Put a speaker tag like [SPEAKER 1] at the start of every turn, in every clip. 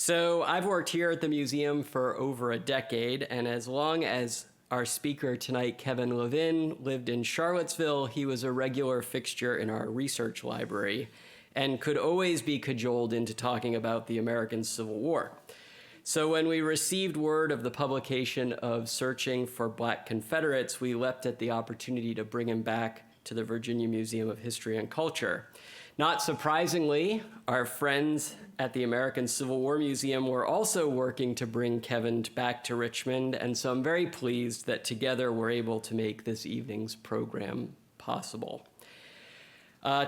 [SPEAKER 1] So I've worked here at the museum for over a decade, and as long as our speaker tonight, Kevin Levin, lived in Charlottesville, he was a regular fixture in our research library and could always be cajoled into talking about the American Civil War. So when we received word of the publication of Searching for Black Confederates, we leapt at the opportunity to bring him back to the Virginia Museum of History and Culture. Not surprisingly, our friends at the American Civil War Museum were also working to bring Kevin back to Richmond, and so I'm very pleased that together we're able to make this evening's program possible.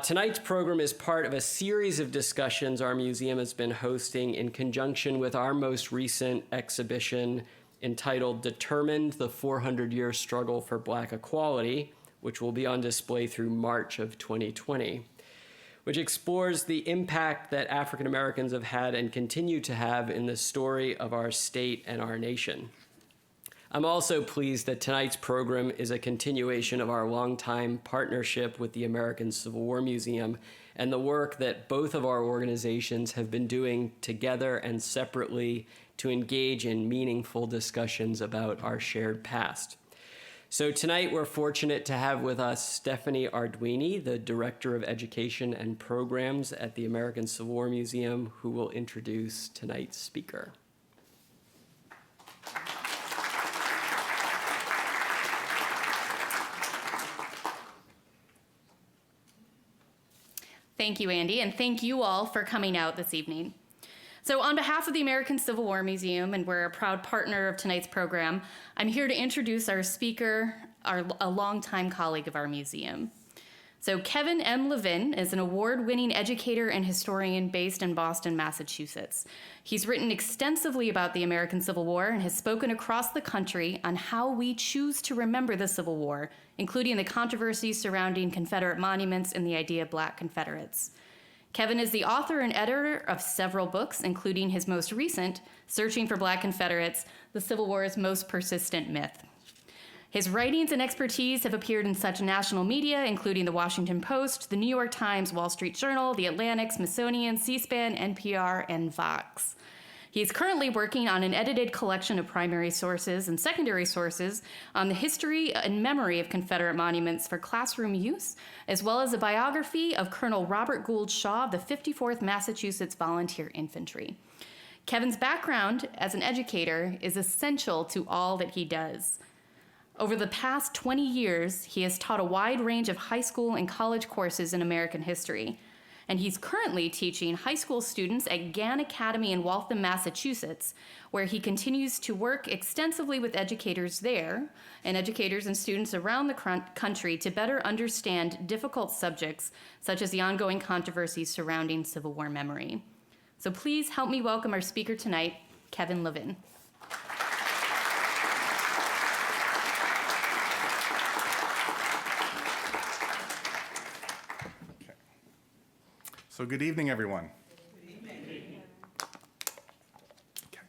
[SPEAKER 1] Tonight's program is part of a series of discussions our museum has been hosting in conjunction with our most recent exhibition entitled Determined: The 400-Year Struggle for Black Equality, which will be on display through March of 2020. Which explores the impact that African Americans have had and continue to have in the story of our state and our nation. I'm also pleased that tonight's program is a continuation of our longtime partnership with the American Civil War Museum and the work that both of our organizations have been doing together and separately to engage in meaningful discussions about our shared past. So tonight we're fortunate to have with us Stephanie Arduini, the Director of Education and Programs at the American Civil War Museum, who will introduce tonight's speaker.
[SPEAKER 2] Thank you, Andy, and thank you all for coming out this evening. So on behalf of the American Civil War Museum, and we're a proud partner of tonight's program, I'm here to introduce our speaker, a longtime colleague of our museum. So Kevin M. Levin is an award-winning educator and historian based in Boston, Massachusetts. He's written extensively about the American Civil War and has spoken across the country on how we choose to remember the Civil War, including the controversies surrounding Confederate monuments and the idea of Black Confederates. Kevin is the author and editor of several books, including his most recent, Searching for Black Confederates, the Civil War's Most Persistent Myth. His writings and expertise have appeared in such national media, including the Washington Post, the New York Times, Wall Street Journal, The Atlantic, Smithsonian, C-SPAN, NPR, and Vox. He is currently working on an edited collection of primary sources and secondary sources on the history and memory of Confederate monuments for classroom use, as well as a biography of Colonel Robert Gould Shaw of the 54th Massachusetts Volunteer Infantry. Kevin's background as an educator is essential to all that he does. Over the past 20 years, he has taught a wide range of high school and college courses in American history. And he's currently teaching high school students at Gann Academy in Waltham, Massachusetts, where he continues to work extensively with educators there and educators and students around the country to better understand difficult subjects, such as the ongoing controversies surrounding Civil War memory. So please help me welcome our speaker tonight, Kevin Levin.
[SPEAKER 3] So good evening, everyone.
[SPEAKER 4] Good evening.
[SPEAKER 3] Okay.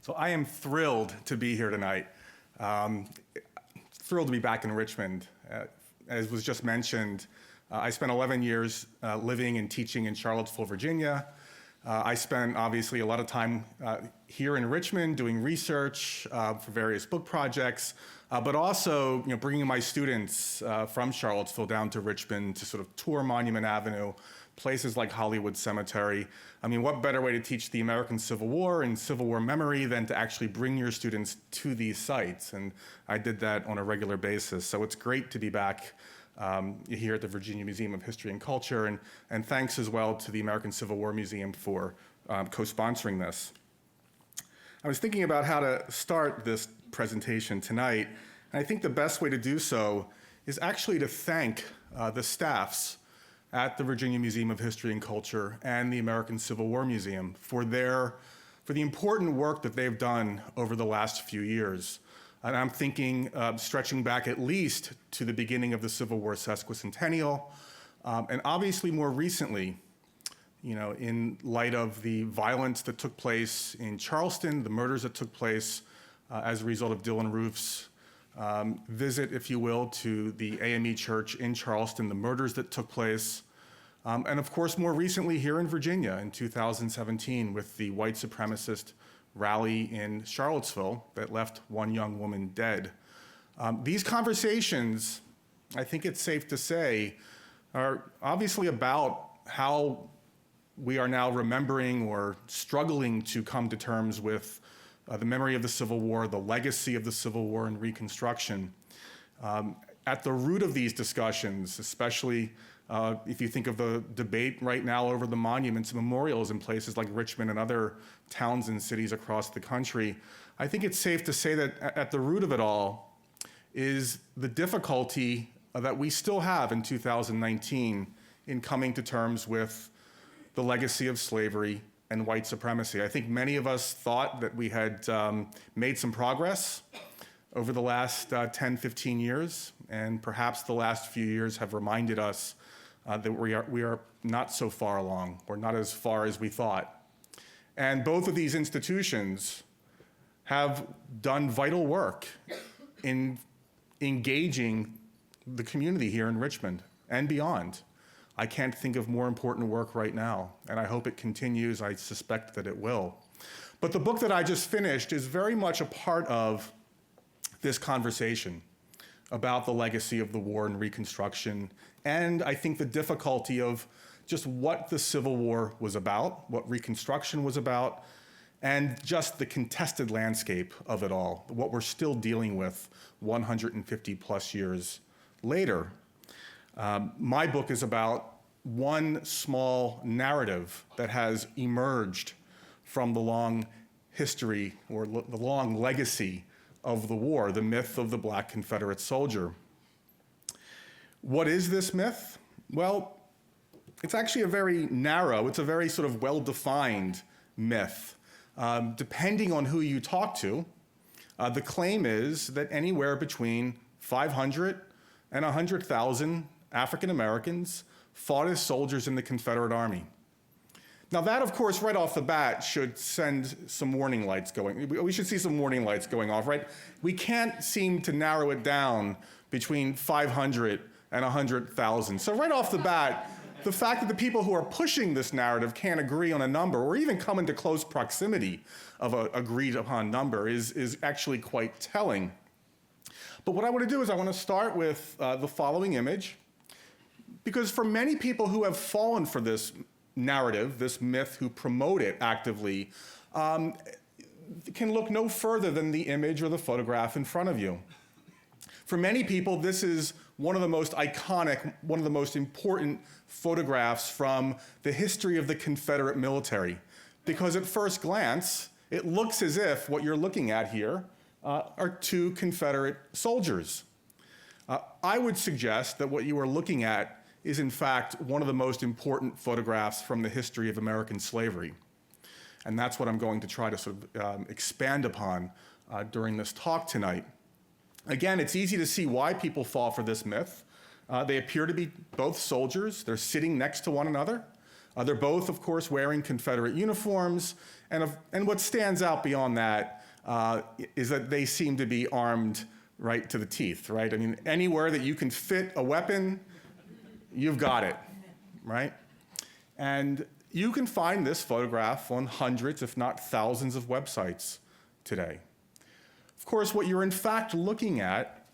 [SPEAKER 3] So I am thrilled to be here tonight. Thrilled to be back in Richmond. As was just mentioned, I spent 11 years living and teaching in Charlottesville, Virginia. I spent obviously a lot of time here in Richmond doing research for various book projects, but also bringing my students from Charlottesville down to Richmond to sort of tour Monument Avenue, places like Hollywood Cemetery. I mean, what better way to teach the American Civil War and Civil War memory than to actually bring your students to these sites? And I did that on a regular basis. So it's great to be back here at the Virginia Museum of History and Culture, and thanks as well to the American Civil War Museum for co-sponsoring this. I was thinking about how to start this presentation tonight, and I think the best way to do so is actually to thank the staffs at the Virginia Museum of History and Culture and the American Civil War Museum for the important work that they've done over the last few years. And I'm thinking stretching back at least to the beginning of the Civil War sesquicentennial, and obviously more recently, in light of the violence that took place in Charleston, the murders that took place as a result of Dylann Roof's visit, if you will, to the AME Church in Charleston, the murders that took place, And of course, more recently here in Virginia in 2017 with the white supremacist rally in Charlottesville that left one young woman dead. These conversations, I think it's safe to say, are obviously about how we are now remembering or struggling to come to terms with the memory of the Civil War, the legacy of the Civil War and Reconstruction. At the root of these discussions, especially if you think of the debate right now over the monuments and memorials in places like Richmond and other towns and cities across the country, I think it's safe to say that at the root of it all is the difficulty that we still have in 2019 in coming to terms with the legacy of slavery and white supremacy. I think many of us thought that we had made some progress over the last 10, 15 years, and perhaps the last few years have reminded us that we are not so far along, or not as far as we thought. And both of these institutions have done vital work in engaging the community here in Richmond and beyond. I can't think of more important work right now, and I hope it continues. I suspect that it will. But the book that I just finished is very much a part of this conversation about the legacy of the war and Reconstruction, and I think the difficulty of just what the Civil War was about, what Reconstruction was about, and just the contested landscape of it all, what we're still dealing with 150 plus years later. My book is about one small narrative that has emerged from the long history or the long legacy of the war, the myth of the Black Confederate soldier. What is this myth? Well, it's actually a very narrow, it's a very sort of well-defined myth. Depending on who you talk to, the claim is that anywhere between 500 and 100,000 African Americans fought as soldiers in the Confederate Army. Now that, of course, right off the bat should send some warning lights going. We should see some warning lights going off, right? We can't seem to narrow it down between 500 and 100,000. So right off the bat, the fact that the people who are pushing this narrative can't agree on a number or even come into close proximity of an agreed upon number is actually quite telling. But what I want to do is I want to start with the following image, because for many people who have fallen for this narrative, this myth, who promote it actively, can look no further than the image or the photograph in front of you. For many people, this is one of the most iconic, one of the most important photographs from the history of the Confederate military, because at first glance, it looks as if what you're looking at here are two Confederate soldiers. I would suggest that what you are looking at is in fact one of the most important photographs from the history of American slavery. And that's what I'm going to try to sort of expand upon during this talk tonight. Again, it's easy to see why people fall for this myth. They appear to be both soldiers. They're sitting next to one another. They're both, of course, wearing Confederate uniforms. And what stands out beyond that is that they seem to be armed right to the teeth, right? I mean, anywhere that you can fit a weapon, you've got it, right? And you can find this photograph on hundreds, if not thousands, of websites today. Of course, what you're in fact looking at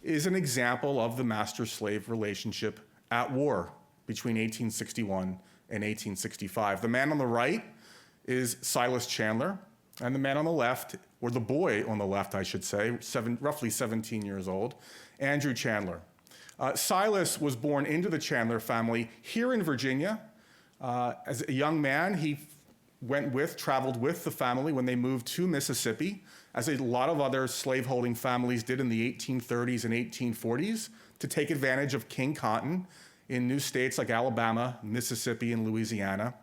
[SPEAKER 3] is an example of the master-slave relationship at war between 1861 and 1865. The man on the right is Silas Chandler, and the man on the left, or the boy on the left, I should say, roughly 17 years old, Andrew Chandler. Silas was born into the Chandler family here in Virginia. As a young man, he traveled with the family when they moved to Mississippi, as a lot of other slaveholding families did in the 1830s and 1840s, to take advantage of King Cotton in new states like Alabama, Mississippi, and Louisiana.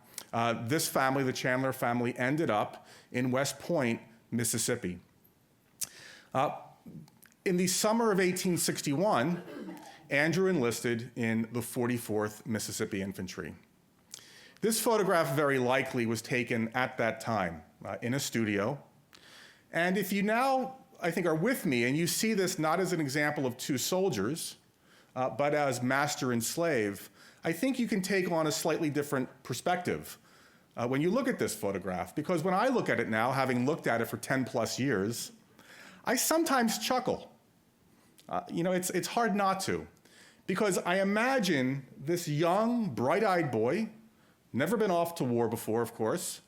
[SPEAKER 3] This family, the Chandler family, ended up in West Point, Mississippi. In the summer of 1861, Andrew enlisted in the 44th Mississippi Infantry. This photograph very likely was taken at that time in a studio. And if you now, I think, are with me and you see this not as an example of two soldiers, but as master and slave, I think you can take on a slightly different perspective when you look at this photograph. Because when I look at it now, having looked at it for 10 plus years, I sometimes chuckle. It's hard not to. Because I imagine this young, bright-eyed boy, never been off to war before, of course,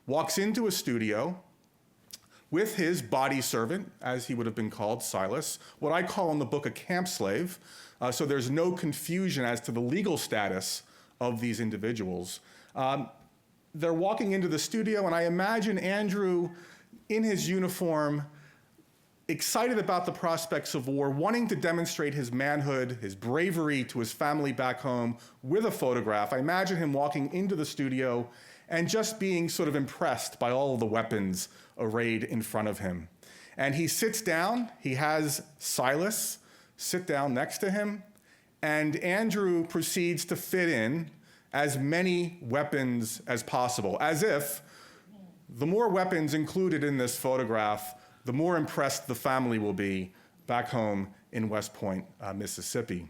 [SPEAKER 3] walks into a studio with his body servant, as he would have been called, Silas, what I call in the book a camp slave, so there's no confusion as to the legal status of these individuals. They're walking into the studio, and I imagine Andrew in his uniform, excited about the prospects of war, wanting to demonstrate his manhood, his bravery to his family back home with a photograph. I imagine him walking into the studio and just being sort of impressed by all of the weapons arrayed in front of him. And he sits down, he has Silas sit down next to him, and Andrew proceeds to fit in as many weapons as possible, as if the more weapons included in this photograph, the more impressed the family will be back home in West Point, Mississippi.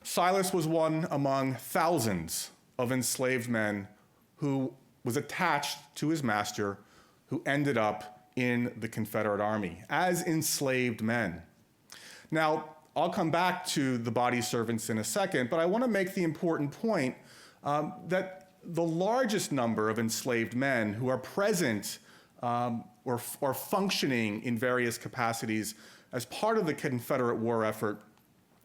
[SPEAKER 3] Silas was one among thousands of enslaved men who was attached to his master, who ended up in the Confederate Army as enslaved men. Now, I'll come back to the body servants in a second, but I want to make the important point that the largest number of enslaved men who are present or functioning in various capacities as part of the Confederate war effort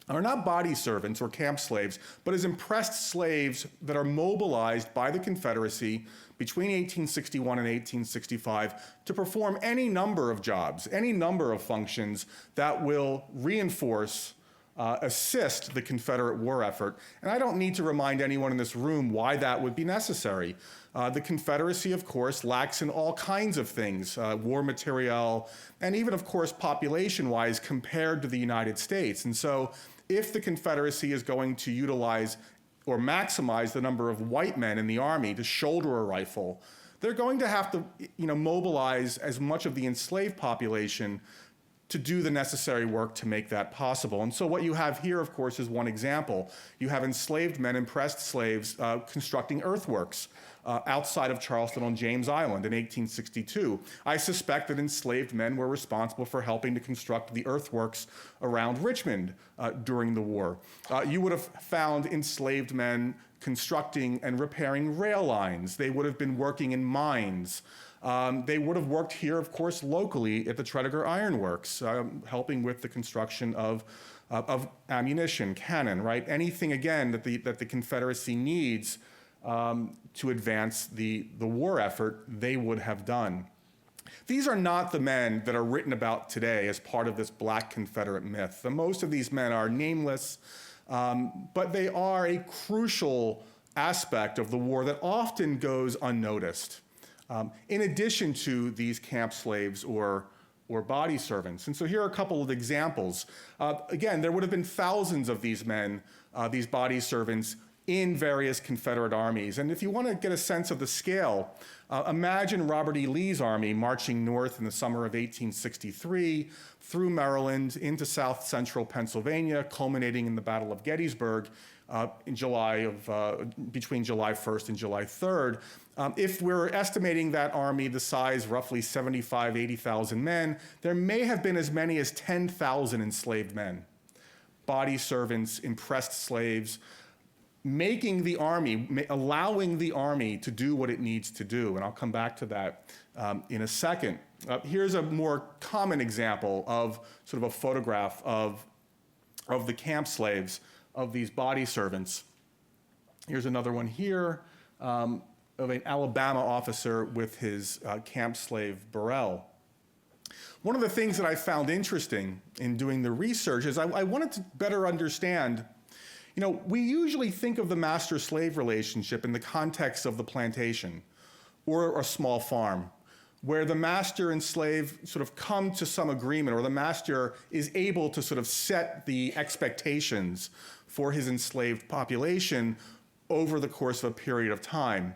[SPEAKER 3] are not body servants or camp slaves, but as impressed slaves that are mobilized by the Confederacy between 1861 and 1865 to perform any number of jobs, any number of functions that will reinforce, assist the Confederate war effort. And I don't need to remind anyone in this room why that would be necessary. The Confederacy, of course, lacks in all kinds of things, war materiel, and even, of course, population-wise compared to the United States. And so if the Confederacy is going to utilize or maximize the number of white men in the Army to shoulder a rifle, they're going to have to, mobilize as much of the enslaved population to do the necessary work to make that possible. And so what you have here, of course, is one example. You have enslaved men, impressed slaves, constructing earthworks outside of Charleston on James Island in 1862. I suspect that enslaved men were responsible for helping to construct the earthworks around Richmond during the war. You would have found enslaved men constructing and repairing rail lines. They would have been working in mines. They would have worked here, of course, locally at the Tredegar Iron Works, helping with the construction of ammunition, cannon, right? Anything, again, that the Confederacy needs to advance the war effort, they would have done. These are not the men that are written about today as part of this Black Confederate myth. Most of these men are nameless, but they are a crucial aspect of the war that often goes unnoticed. In addition to these camp slaves or body servants. And so here are a couple of examples. Again, there would have been thousands of these men, these body servants, in various Confederate armies. And if you want to get a sense of the scale, imagine Robert E. Lee's army marching north in the summer of 1863 through Maryland into south central Pennsylvania, culminating in the Battle of Gettysburg in between July 1st and July 3rd. If we're estimating that army the size roughly 75, 80,000 men, there may have been as many as 10,000 enslaved men, body servants, impressed slaves, making the army, allowing the army to do what it needs to do. And I'll come back to that in a second. Here's a more common example of sort of a photograph of the camp slaves, of these body servants. Here's another one here of an Alabama officer with his camp slave Burrell. One of the things that I found interesting in doing the research is I wanted to better understand, we usually think of the master-slave relationship in the context of the plantation or a small farm, where the master and slave sort of come to some agreement, or the master is able to sort of set the expectations for his enslaved population over the course of a period of time.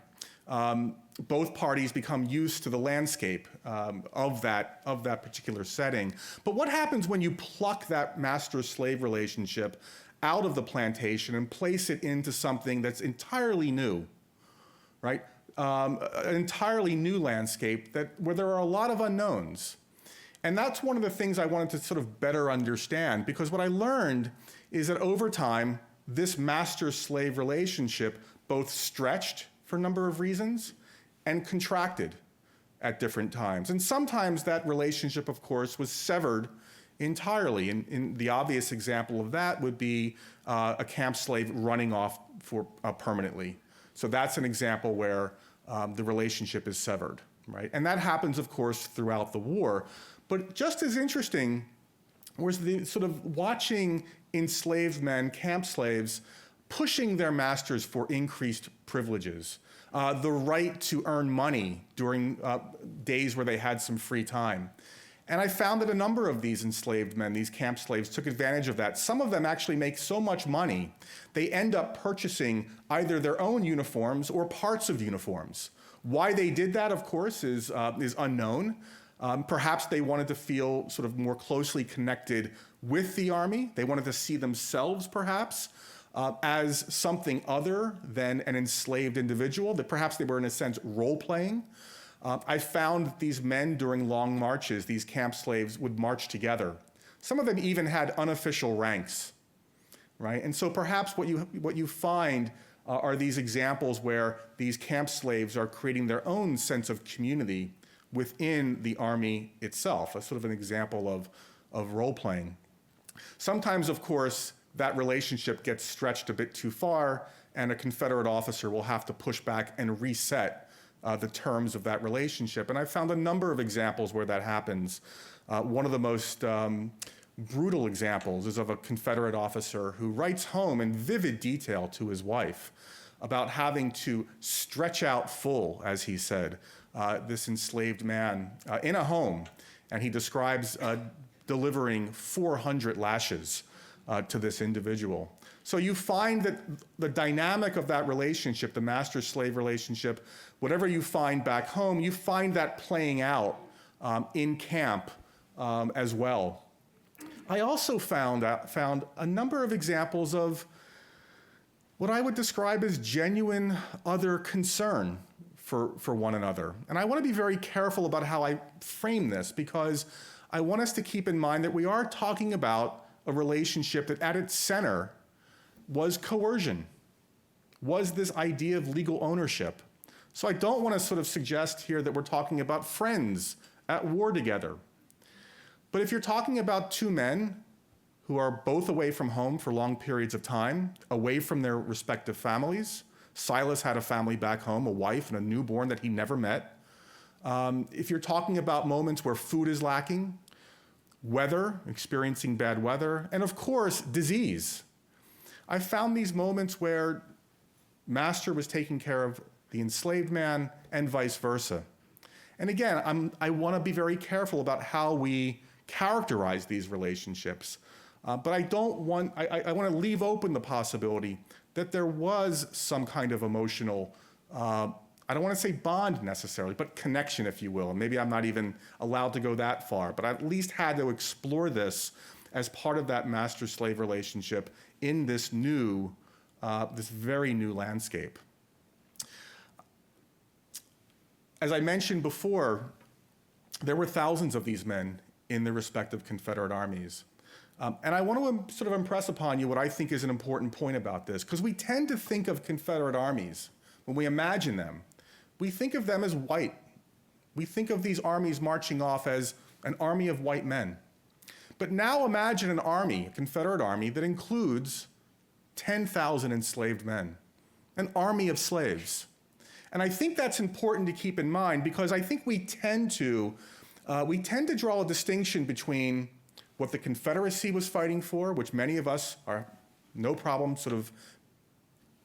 [SPEAKER 3] Both parties become used to the landscape of that particular setting. But what happens when you pluck that master-slave relationship out of the plantation and place it into something that's entirely new, right? An entirely new landscape where there are a lot of unknowns. And that's one of the things I wanted to sort of better understand, because what I learned is that over time, this master-slave relationship both stretched for a number of reasons and contracted at different times. And sometimes that relationship, of course, was severed entirely. And the obvious example of that would be a camp slave running off permanently. So that's an example where the relationship is severed, right? And that happens, of course, throughout the war. But just as interesting was the sort of watching enslaved men, camp slaves, pushing their masters for increased privileges, the right to earn money during days where they had some free time. And I found that a number of these enslaved men, these camp slaves, took advantage of that. Some of them actually make so much money, they end up purchasing either their own uniforms or parts of uniforms. Why they did that, of course, is unknown. Perhaps they wanted to feel sort of more closely connected with the army. They wanted to see themselves, perhaps, as something other than an enslaved individual, that perhaps they were, in a sense, role-playing. I found these men during long marches, these camp slaves would march together. Some of them even had unofficial ranks, right? And so perhaps what you find are these examples where these camp slaves are creating their own sense of community within the army itself, a sort of an example of role-playing. Sometimes, of course, that relationship gets stretched a bit too far, and a Confederate officer will have to push back and reset the terms of that relationship. And I found a number of examples where that happens. One of the most brutal examples is of a Confederate officer who writes home in vivid detail to his wife about having to stretch out full, as he said, this enslaved man in a home. And he describes delivering 400 lashes to this individual. So you find that the dynamic of that relationship, the master-slave relationship, whatever you find back home, you find that playing out in camp as well. I also found a number of examples of what I would describe as genuine other concern for one another. And I want to be very careful about how I frame this, because I want us to keep in mind that we are talking about a relationship that at its center was coercion, was this idea of legal ownership. So I don't want to sort of suggest here that we're talking about friends at war together. But if you're talking about two men who are both away from home for long periods of time, away from their respective families, Silas had a family back home, a wife and a newborn that he never met. If you're talking about moments where food is lacking, weather, experiencing bad weather, and of course, disease. I found these moments where master was taking care of the enslaved man and vice versa. And again, I want to be very careful about how we characterize these relationships. But I want to leave open the possibility that there was some kind of emotional, I don't want to say bond necessarily, but connection, if you will. And maybe I'm not even allowed to go that far, but I at least had to explore this as part of that master-slave relationship in this very new landscape. As I mentioned before, there were thousands of these men in the respective Confederate armies. And I want to sort of impress upon you what I think is an important point about this, because we tend to think of Confederate armies, when we imagine them, we think of them as white. We think of these armies marching off as an army of white men. But now imagine an army, a Confederate army, that includes 10,000 enslaved men, an army of slaves. And I think that's important to keep in mind, because I think we tend to draw a distinction between what the Confederacy was fighting for, which many of us are no problem sort of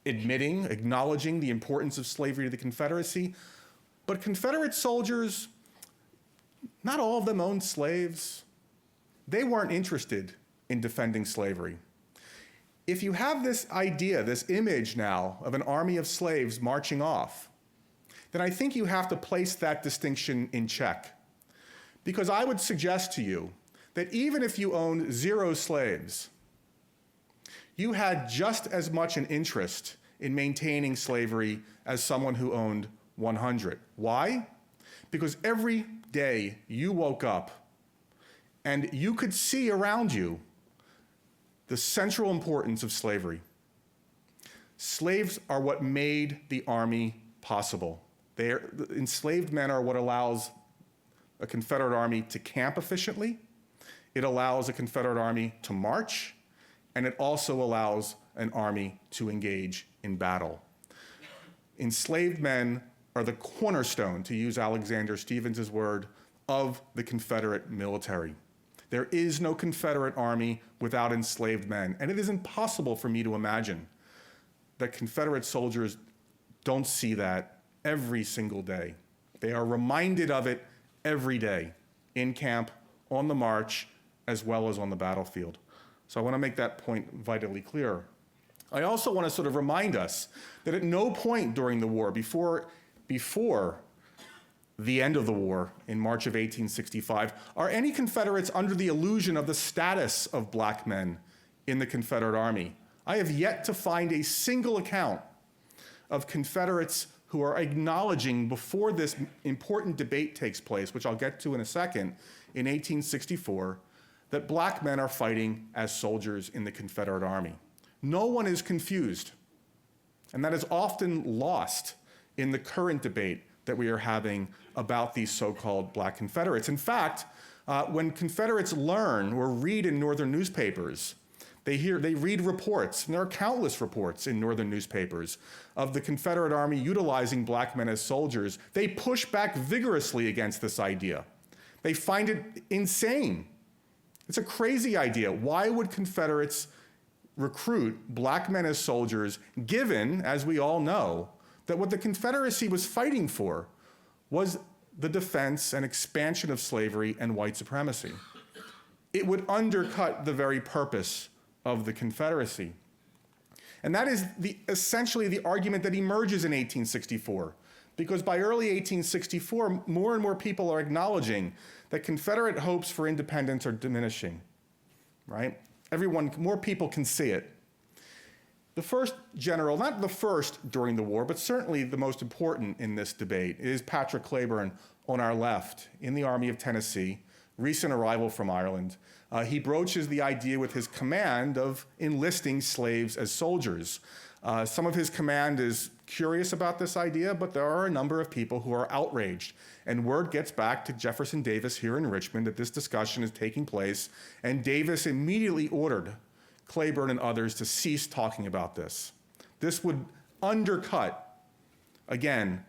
[SPEAKER 3] acknowledging the importance of slavery to the Confederacy. But Confederate soldiers, not all of them owned slaves. They weren't interested in defending slavery. If you have this idea, this image now of an army of slaves marching off, then I think you have to place that distinction in check. Because I would suggest to you that even if you owned 0 slaves, you had just as much an interest in maintaining slavery as someone who owned 100. Why? Because every day you woke up and you could see around you the central importance of slavery. Slaves are what made the army possible. Enslaved men are what allows a Confederate army to camp efficiently. It allows a Confederate army to march, and it also allows an army to engage in battle. Enslaved men are the cornerstone, to use Alexander Stephens' word, of the Confederate military. There is no Confederate army without enslaved men, and it is impossible for me to imagine that Confederate soldiers don't see that every single day. They are reminded of it every day, in camp, on the march, as well as on the battlefield. So I want to make that point vitally clear. I also want to sort of remind us that at no point during the war, before the end of the war in March of 1865, are any Confederates under the illusion of the status of black men in the Confederate Army. I have yet to find a single account of Confederates who are acknowledging before this important debate takes place, which I'll get to in a second, in 1864, that black men are fighting as soldiers in the Confederate Army. No one is confused, and that is often lost in the current debate that we are having about these so-called black Confederates. In fact, when Confederates learn or read in Northern newspapers, they read reports, and there are countless reports in Northern newspapers of the Confederate Army utilizing black men as soldiers. They push back vigorously against this idea. They find it insane. It's a crazy idea. Why would Confederates recruit black men as soldiers, given, as we all know, that what the Confederacy was fighting for was the defense and expansion of slavery and white supremacy? It would undercut the very purpose of the Confederacy. And that is essentially the argument that emerges in 1864, because by early 1864, more and more people are acknowledging that Confederate hopes for independence are diminishing, right? More people can see it. The first general, not the first during the war, but certainly the most important in this debate, is Patrick Cleburne on our left in the Army of Tennessee, recent arrival from Ireland. He broaches the idea with his command of enlisting slaves as soldiers. Some of his command is curious about this idea, but there are a number of people who are outraged. And word gets back to Jefferson Davis here in Richmond that this discussion is taking place, and Davis immediately ordered Cleburne and others to cease talking about this. This would undercut, again,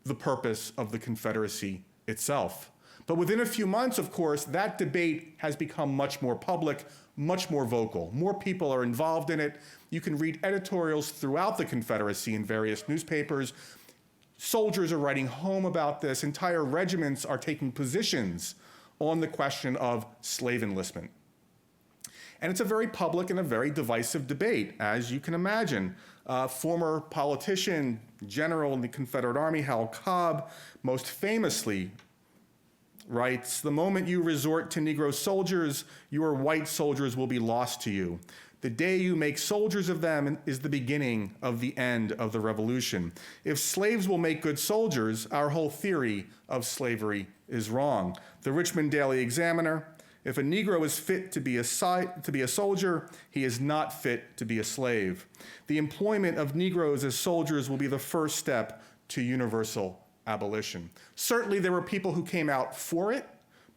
[SPEAKER 3] the purpose of the Confederacy itself. But within a few months, of course, that debate has become much more public, much more vocal. More people are involved in it. You can read editorials throughout the Confederacy in various newspapers. Soldiers are writing home about this. Entire regiments are taking positions on the question of slave enlistment. And it's a very public and a very divisive debate, as you can imagine. Former politician, general in the Confederate Army, Hal Cobb, most famously writes, "The moment you resort to Negro soldiers, your white soldiers will be lost to you. The day you make soldiers of them is the beginning of the end of the revolution. If slaves will make good soldiers, our whole theory of slavery is wrong." The Richmond Daily Examiner, "If a Negro is fit to be a soldier, he is not fit to be a slave. The employment of Negroes as soldiers will be the first step to universal abolition." Certainly there were people who came out for it.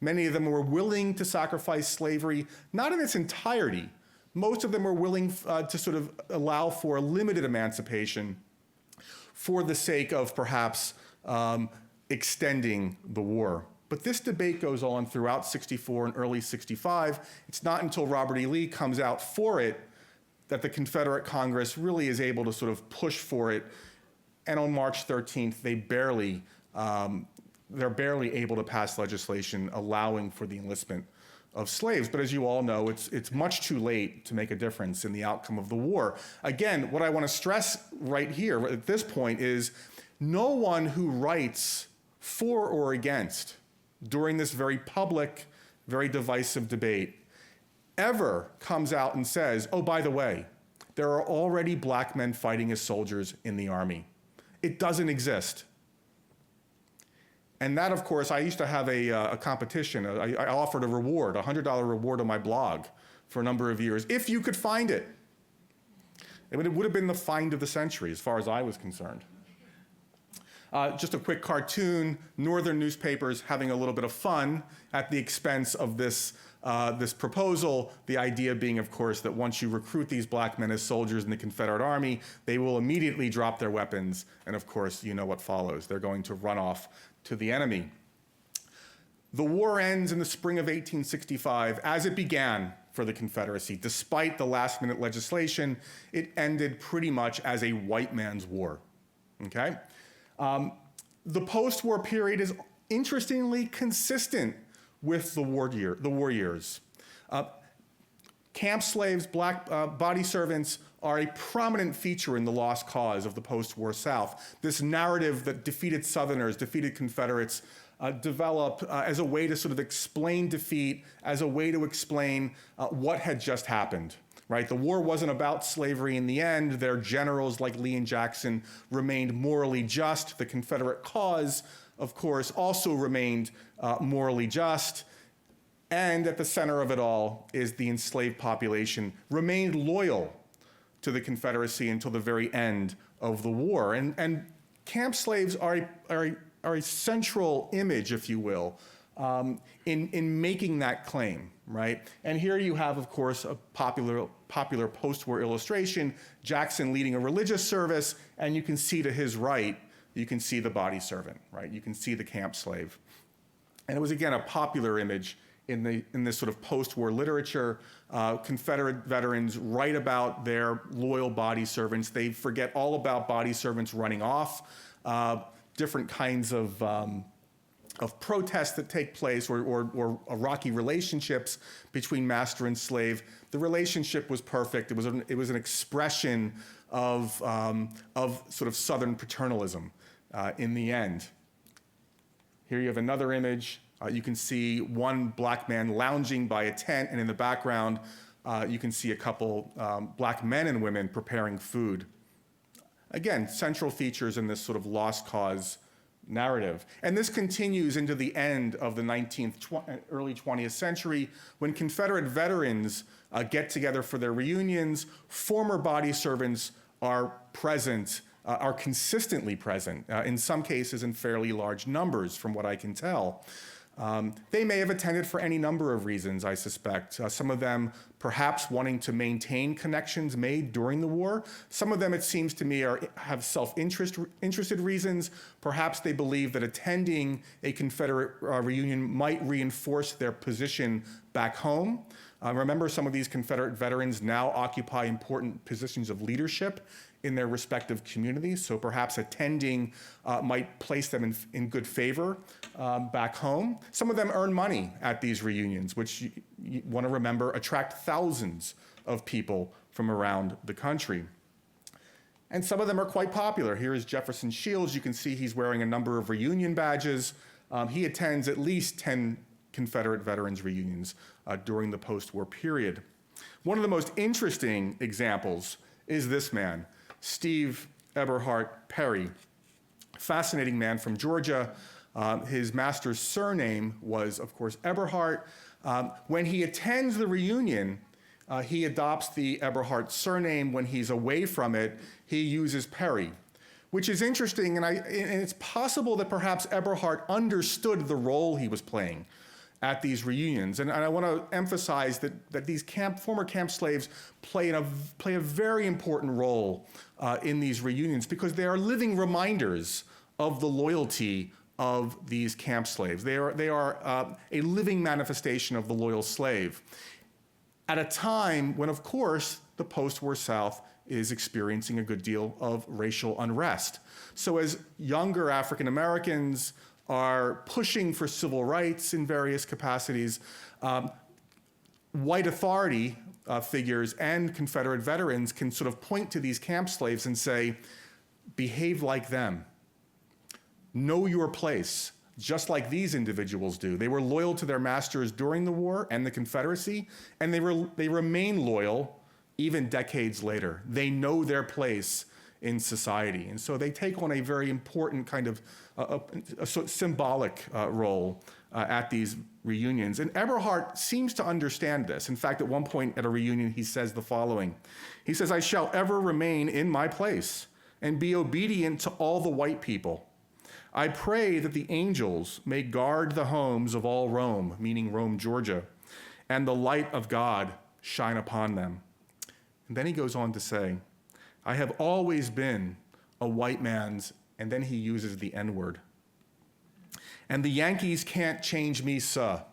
[SPEAKER 3] Many of them were willing to sacrifice slavery, not in its entirety. Most of them were willing to sort of allow for limited emancipation for the sake of perhaps extending the war. But this debate goes on throughout 64 and early 65. It's not until Robert E. Lee comes out for it that the Confederate Congress really is able to sort of push for it. And on March 13th, they're barely able to pass legislation allowing for the enlistment of slaves. But as you all know, it's much too late to make a difference in the outcome of the war. Again, what I want to stress right here at this point is no one who writes for or against during this very public, very divisive debate ever comes out and says, "Oh, by the way, there are already black men fighting as soldiers in the Army. It doesn't exist. And that, of course, I used to have a competition. I offered a reward, a $100 reward on my blog for a number of years, if you could find it. It would have been the find of the century, as far as I was concerned. Just a quick cartoon, Northern newspapers having a little bit of fun at the expense of this proposal, the idea being, of course, that once you recruit these black men as soldiers in the Confederate Army, they will immediately drop their weapons, and of course, you know what follows. They're going to run off to the enemy. The war ends in the spring of 1865, as it began for the Confederacy. Despite the last-minute legislation, it ended pretty much as a white man's war, okay? The post-war period is interestingly consistent with the war years. Camp slaves, black body servants are a prominent feature in the lost cause of the post-war South. This narrative that defeated Southerners, defeated Confederates, developed as a way to sort of explain defeat, as a way to explain what had just happened. Right? The war wasn't about slavery in the end. Their generals like Lee and Jackson remained morally just. The Confederate cause, of course, also remained morally just. And at the center of it all is the enslaved population remained loyal to the Confederacy until the very end of the war. And camp slaves are a central image, if you will, in making that claim, right? And here you have, of course, a popular post-war illustration, Jackson leading a religious service, and you can see to his right, you can see the body servant, right? You can see the camp slave. And it was, again, a popular image in this sort of post-war literature. Confederate veterans write about their loyal body servants. They forget all about body servants running off, different kinds of protests that take place, or rocky relationships between master and slave. The relationship was perfect. It was an expression of sort of Southern paternalism in the end. Here you have another image. You can see one black man lounging by a tent, and in the background, you can see a couple black men and women preparing food. Again, central features in this sort of lost cause narrative. And this continues into the end of the 19th, early 20th century, when Confederate veterans get together for their reunions. Former body servants are present, are consistently present, in some cases in fairly large numbers, from what I can tell. They may have attended for any number of reasons, I suspect. Some of them perhaps wanting to maintain connections made during the war. Some of them, it seems to me, have self-interested reasons. Perhaps they believe that attending a Confederate reunion might reinforce their position back home. Remember, some of these Confederate veterans now occupy important positions of leadership in their respective communities, so perhaps attending might place them in good favor back home. Some of them earn money at these reunions, which you want to remember attract thousands of people from around the country. And some of them are quite popular. Here is Jefferson Shields. You can see he's wearing a number of reunion badges. He attends at least 10 Confederate veterans reunions during the post-war period. One of the most interesting examples is this man, Steve Eberhardt Perry, fascinating man from Georgia. His master's surname was, of course, Eberhardt. When he attends the reunion, he adopts the Eberhardt surname. When he's away from it, he uses Perry, which is interesting, and it's possible that perhaps Eberhardt understood the role he was playing at these reunions. And I want to emphasize that these former camp slaves play a very important role in these reunions, because they are living reminders of the loyalty of these camp slaves. They are a living manifestation of the loyal slave at a time when, of course, the post-war South is experiencing a good deal of racial unrest. So as younger African Americans are pushing for civil rights in various capacities, white authority figures and Confederate veterans can sort of point to these camp slaves and say, behave like them. Know your place, just like these individuals do. They were loyal to their masters during the war and the Confederacy, and they remain loyal even decades later. They know their place in society. And so they take on a very important kind of a symbolic role at these reunions. And Eberhardt seems to understand this. In fact, at one point at a reunion, he says the following. He says, "I shall ever remain in my place and be obedient to all the white people. I pray that the angels may guard the homes of all Rome," meaning Rome, Georgia, "and the light of God shine upon them." And then he goes on to say, "I have always been a white man's," and then he uses the N-word, "and the Yankees can't change me, sir."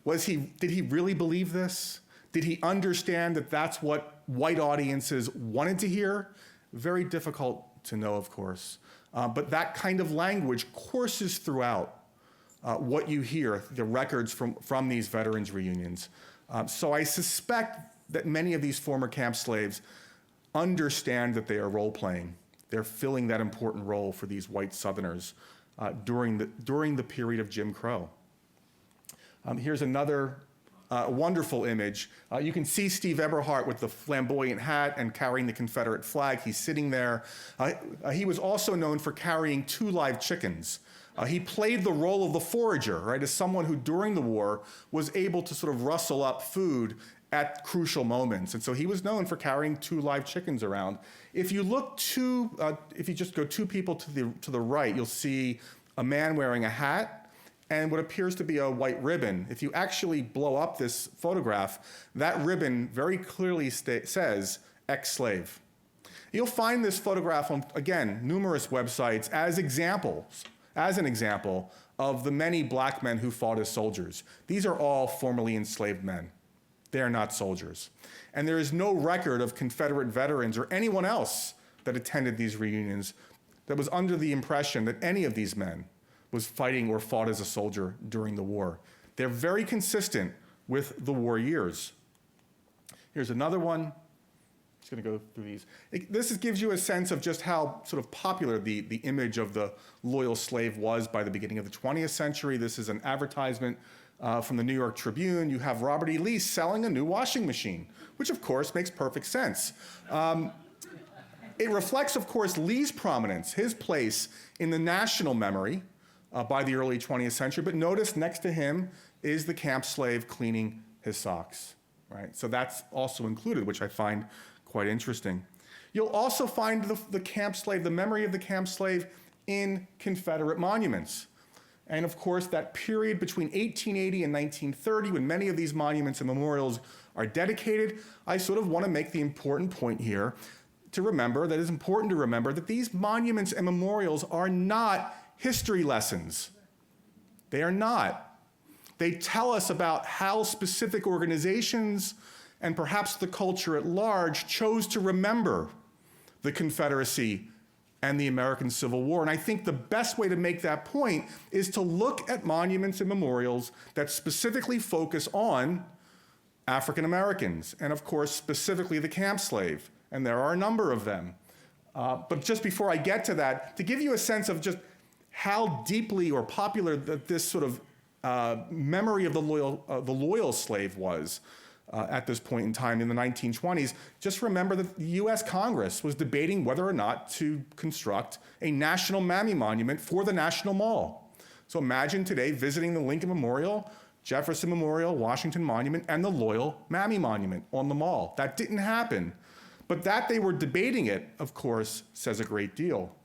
[SPEAKER 3] Did he really believe this? Did he understand that that's what white audiences wanted to hear? Very difficult to know, of course. But that kind of language courses throughout what you hear, the records from these veterans reunions. So I suspect that many of these former camp slaves understand that they are role-playing. They're filling that important role for these white Southerners during the period of Jim Crow. Here's another wonderful image. You can see Steve Eberhardt with the flamboyant hat and carrying the Confederate flag. He's sitting there. He was also known for carrying 2 live chickens. He played the role of the forager, right, as someone who during the war was able to sort of rustle up food at crucial moments. And so he was known for carrying 2 live chickens around. If you if you just go 2 people to the right, you'll see a man wearing a hat and what appears to be a white ribbon. If you actually blow up this photograph, that ribbon very clearly says ex-slave. You'll find this photograph on, again, numerous websites as an example of the many black men who fought as soldiers. These are all formerly enslaved men. They are not soldiers. And there is no record of Confederate veterans or anyone else that attended these reunions that was under the impression that any of these men was fighting or fought as a soldier during the war. They're very consistent with the war years. Here's another one. I'm just going to go through these. This gives you a sense of just how sort of popular the image of the loyal slave was by the beginning of the 20th century. This is an advertisement from the New York Tribune. You have Robert E. Lee selling a new washing machine, which of course makes perfect sense. It reflects, of course, Lee's prominence, his place in the national memory by the early 20th century. But notice next to him is the camp slave cleaning his socks, right? So that's also included, which I find quite interesting. You'll also find the camp slave, the memory of the camp slave in Confederate monuments. And of course, that period between 1880 and 1930, when many of these monuments and memorials are dedicated, I sort of want to make the important point here to remember, that it's important to remember that these monuments and memorials are not history lessons. They are not. They tell us about how specific organizations and perhaps the culture at large chose to remember the Confederacy and the American Civil War. And I think the best way to make that point is to look at monuments and memorials that specifically focus on African Americans, and of course, specifically the camp slave. And there are a number of them. But just before I get to that, to give you a sense of just how deeply or popular this sort of memory of the loyal slave was at this point in time in the 1920s, just remember that the U.S. Congress was debating whether or not to construct a national Mammy Monument for the National Mall. So imagine today visiting the Lincoln Memorial, Jefferson Memorial, Washington Monument, and the Loyal Mammy Monument on the Mall. That didn't happen. But that they were debating it, of course, says a great deal.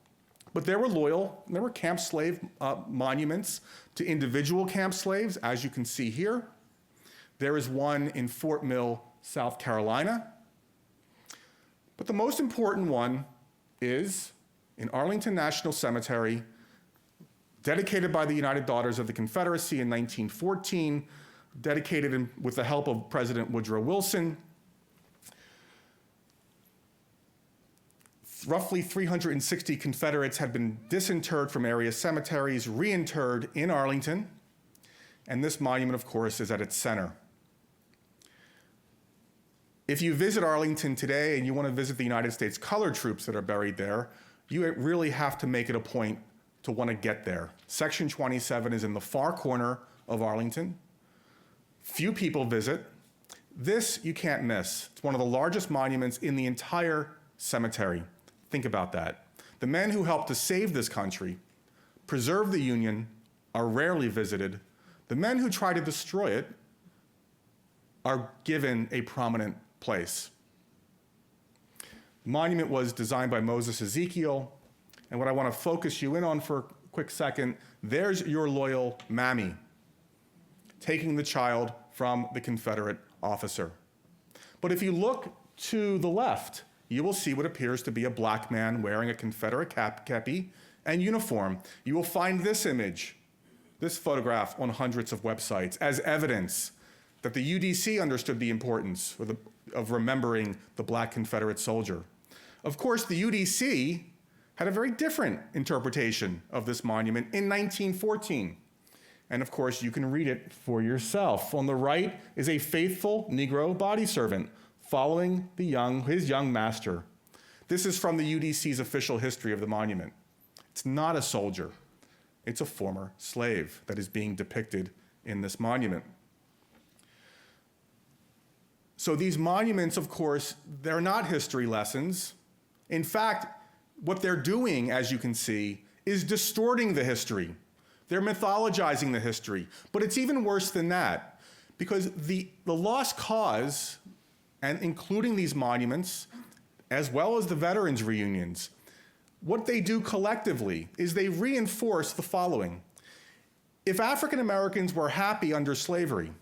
[SPEAKER 3] But there were camp slave monuments to individual camp slaves, as you can see here. There is one in Fort Mill, South Carolina. But the most important one is in Arlington National Cemetery, dedicated by the United Daughters of the Confederacy in 1914, dedicated with the help of President Woodrow Wilson. Roughly 360 Confederates had been disinterred from area cemeteries, reinterred in Arlington, and this monument, of course, is at its center. If you visit Arlington today and you want to visit the United States colored troops that are buried there, you really have to make it a point to want to get there. Section 27 is in the far corner of Arlington. Few people visit. This you can't miss. It's one of the largest monuments in the entire cemetery. Think about that. The men who helped to save this country, preserve the Union, are rarely visited. The men who try to destroy it are given a prominent place. The monument was designed by Moses Ezekiel, and what I want to focus you in on for a quick second, there's your loyal mammy taking the child from the Confederate officer. But if you look to the left, you will see what appears to be a black man wearing a Confederate kepi and uniform. You will find this image, this photograph on hundreds of websites as evidence that the UDC understood the importance of remembering the black Confederate soldier. Of course, the UDC had a very different interpretation of this monument in 1914. And of course, you can read it for yourself. On the right is a faithful Negro body servant following his young master. This is from the UDC's official history of the monument. It's not a soldier. It's a former slave that is being depicted in this monument. So these monuments, of course, they're not history lessons. In fact, what they're doing, as you can see, is distorting the history. They're mythologizing the history. But it's even worse than that, because the lost cause, and including these monuments, as well as the veterans' reunions, what they do collectively is they reinforce the following. If African Americans were happy under slavery,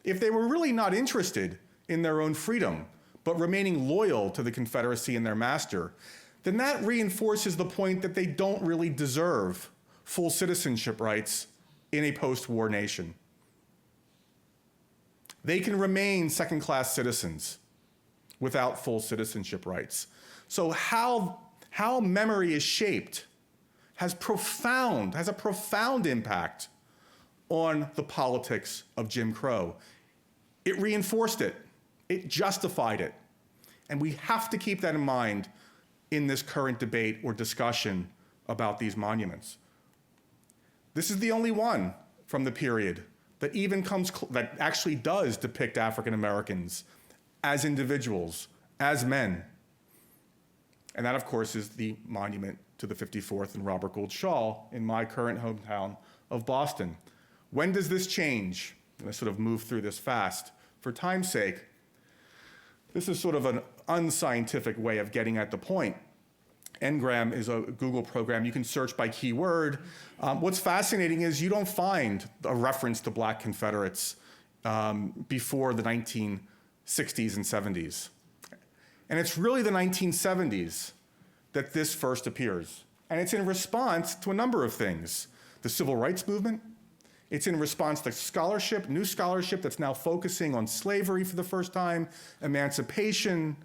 [SPEAKER 3] if they were really not interested in their own freedom, but remaining loyal to the Confederacy and their master, then that reinforces the point that they don't really deserve full citizenship rights in a post-war nation. They can remain second-class citizens without full citizenship rights. So how memory is shaped has a profound impact on the politics of Jim Crow. It reinforced it. It justified it. And we have to keep that in mind in this current debate or discussion about these monuments. This is the only one from the period that that actually does depict African Americans as individuals, as men. And that, of course, is the monument to the 54th and Robert Gould Shaw in my current hometown of Boston. When does this change? I'm going to sort of move through this fast. For time's sake, this is sort of an unscientific way of getting at the point. Engram is a Google program. You can search by keyword. What's fascinating is you don't find a reference to black Confederates before the 1960s and 70s. And it's really the 1970s that this first appears. And it's in response to a number of things. The civil rights movement. It's in response to scholarship, new scholarship that's now focusing on slavery for the first time, emancipation,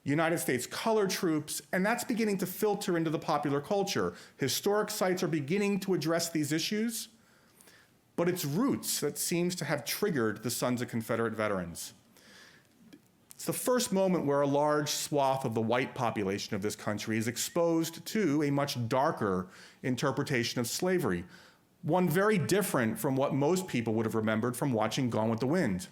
[SPEAKER 3] United States colored troops, and that's beginning to filter into the popular culture. Historic sites are beginning to address these issues, but it's roots that seems to have triggered the Sons of Confederate Veterans. It's the first moment where a large swath of the white population of this country is exposed to a much darker interpretation of slavery, one very different from what most people would have remembered from watching Gone with the Wind.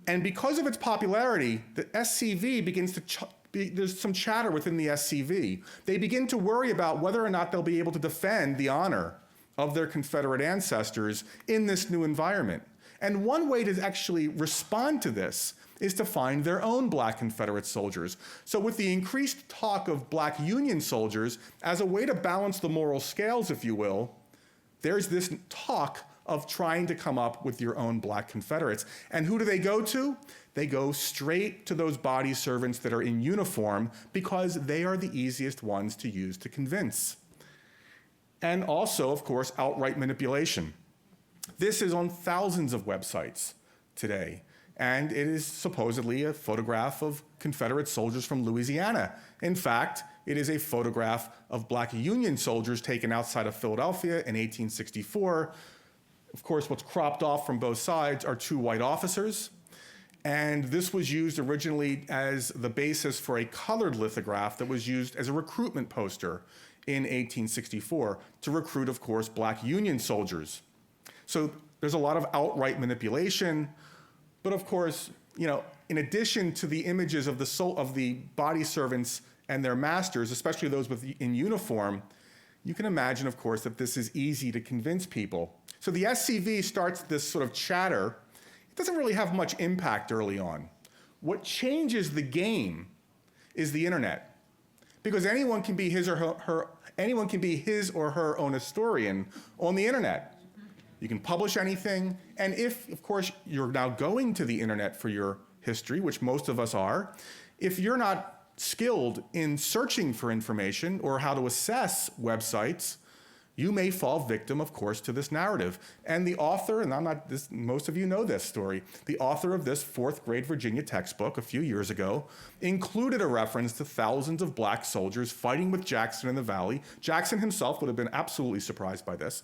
[SPEAKER 3] And because of its popularity, the SCV begins to, there's some chatter within the SCV. They begin to worry about whether or not they'll be able to defend the honor of their Confederate ancestors in this new environment. And one way to actually respond to this is to find their own black Confederate soldiers. So with the increased talk of black Union soldiers, as a way to balance the moral scales, if you will, there's this talk of trying to come up with your own black Confederates. And who do they go to? They go straight to those body servants that are in uniform because they are the easiest ones to use to convince. And also, of course, outright manipulation. This is on thousands of websites today, and it is supposedly a photograph of Confederate soldiers from Louisiana. In fact, it is a photograph of black Union soldiers taken outside of Philadelphia in 1864. Of course, what's cropped off from both sides are two white officers. And this was used originally as the basis for a colored lithograph that was used as a recruitment poster in 1864 to recruit, of course, black Union soldiers. So there's a lot of outright manipulation. But of course, in addition to the images of the body servants and their masters, especially those in uniform, you can imagine, of course, that this is easy to convince people. So the SCV starts this sort of chatter. It doesn't really have much impact early on. What changes the game is the internet, because anyone can be his or her own historian on the internet. You can publish anything, and if, of course, you're now going to the internet for your history, which most of us are, if you're not skilled in searching for information or how to assess websites, you may fall victim, of course, to this narrative. And the author, and most of you know this story, the author of this 4th grade Virginia textbook a few years ago included a reference to thousands of black soldiers fighting with Jackson in the Valley. Jackson himself would have been absolutely surprised by this.